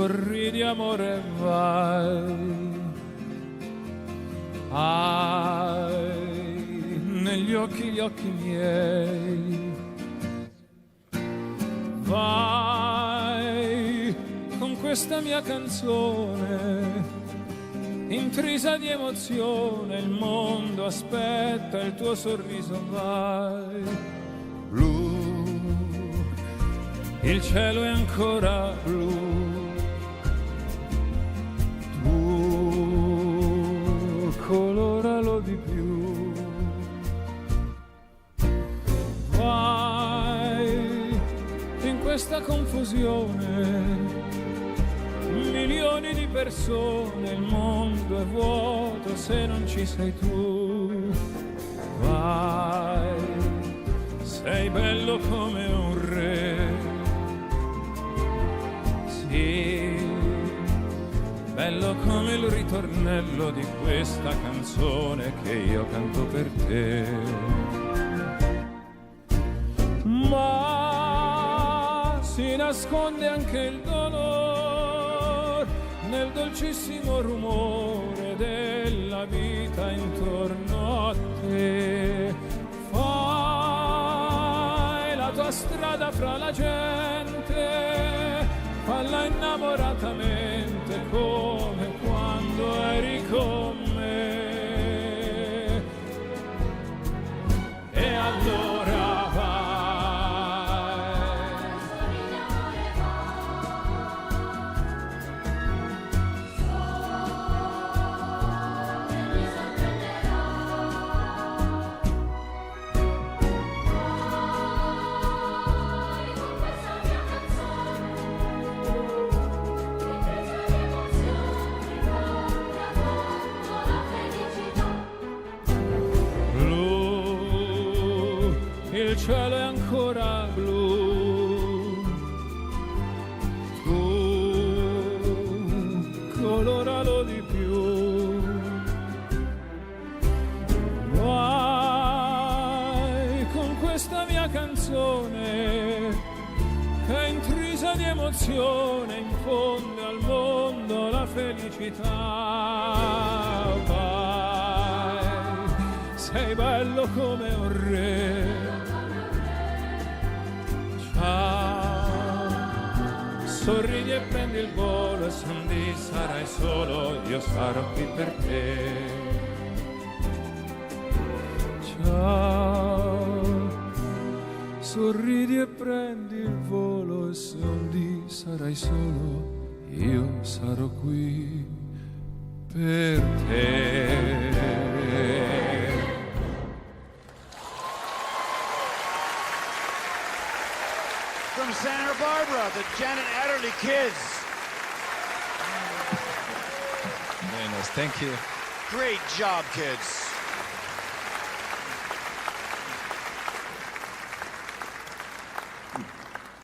sorridi amore e vai. Hai negli occhi gli occhi miei. Vai con questa mia canzone, intrisa di emozione, il mondo aspetta il tuo sorriso, vai. Blu, il cielo è ancora blu. Coloralo di più. Vai in questa confusione, milioni di persone, il mondo è vuoto se non ci sei tu. Vai, sei bello come un re. Sì, bello come il ritornello di questa canzone che io canto per te. Ma si nasconde anche il dolore nel dolcissimo rumore della vita intorno a te. Fai la tua strada fra la gente, falla innamoratamente come quando eri con me. E allora vai. Il cielo è ancora blu, tu coloralo di più. Vai con questa mia canzone che è intrisa di emozione, infonde al mondo la felicità. Vai, sei bello come un re. Sorridi e prendi il volo e se un dì sarai solo io sarò qui per te. Ciao, sorridi e prendi il volo e se un dì sarai solo io sarò qui per te. From Santa Barbara, the Janet Adderley Kids. Very nice, thank you. Great job, kids.